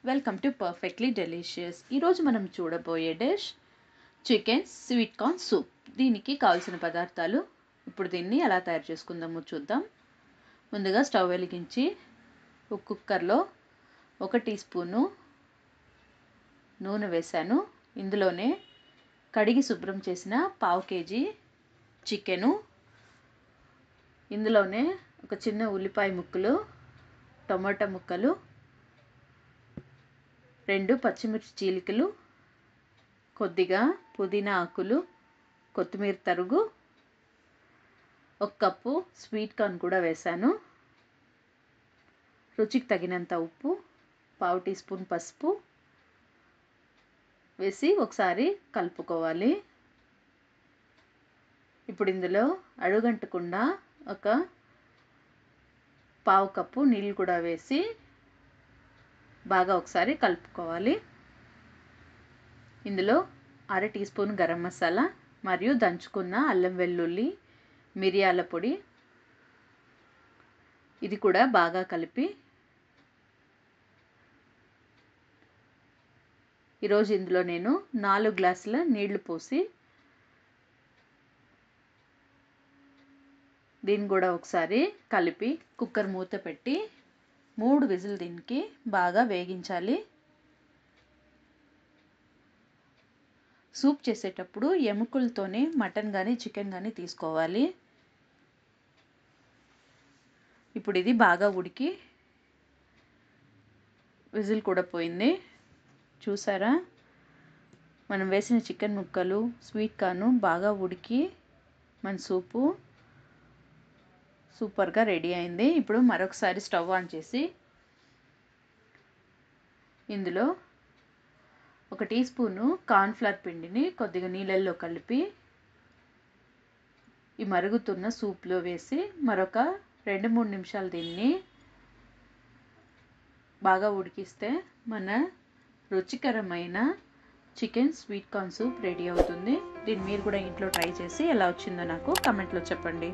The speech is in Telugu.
Welcome to perfectly delicious. ఈరోజు మనం చూడబోయే dish chicken sweet corn soup. దీనికి కావాల్సిన పదార్థాలు ఇప్పుడు దీన్ని ఎలా తయారు చేసుకుందామో చూద్దాం. ముందుగా స్టవ్ వెలిగించి ఒక కుక్కర్లో 1 టీ స్పూను నూనె వేశాను. ఇందులోనే కడిగి శుభ్రం చేసిన 1/2 కేజీ చికెను, ఇందులోనే ఒక చిన్న ఉల్లిపాయ ముక్కలు, టమాటా ముక్కలు, 2 పచ్చిమిర్చి చీలికలు, కొద్దిగా పుదీనా ఆకులు, కొత్తిమీర తరుగు, 1 కప్పు స్వీట్ కార్న్ కూడా వేశాను. రుచికి తగినంత ఉప్పు, 1/2 టీ స్పూన్ పసుపు వేసి ఒకసారి కలుపుకోవాలి. ఇప్పుడు ఇందులో అడుగంటకుండా ఒక 1/2 కప్పు నీళ్ళు కూడా వేసి బాగా ఒకసారి కలుపుకోవాలి. ఇందులో 1/2 టీ స్పూన్ గరం మసాలా మరియు దంచుకున్న అల్లం వెల్లుల్లి మిరియాల పొడి ఇది కూడా బాగా కలిపి ఈరోజు ఇందులో నేను 4 గ్లాసుల నీళ్లు పోసి దీన్ని కూడా ఒకసారి కలిపి కుక్కర్ మూత పెట్టి 3 విజిల్ దీనికి బాగా వేగించాలి. సూప్ చేసేటప్పుడు ఎముకలతోనే మటన్ కానీ చికెన్ కానీ తీసుకోవాలి. ఇప్పుడు ఇది బాగా ఉడికి విజిల్ కూడా పోయింది. చూసారా, మనం వేసిన చికెన్ ముక్కలు, స్వీట్ కార్న్ బాగా ఉడికి మన సూపు సూపర్గా రెడీ అయింది. ఇప్పుడు మరొకసారి స్టవ్ ఆన్ చేసి ఇందులో 1 టీ స్పూను కార్న్ఫ్లవర్ పిండిని కొద్దిగా నీళ్ళల్లో కలిపి ఈ మరుగుతున్న సూప్లో వేసి మరొక 2-3 నిమిషాలు దీన్ని బాగా ఉడికిస్తే మన రుచికరమైన chicken sweet corn soup ready అవుతుంది. దీన్ని మీరు కూడా ఇంట్లో ట్రై చేసి ఎలా వచ్చిందో నాకు కామెంట్లో చెప్పండి.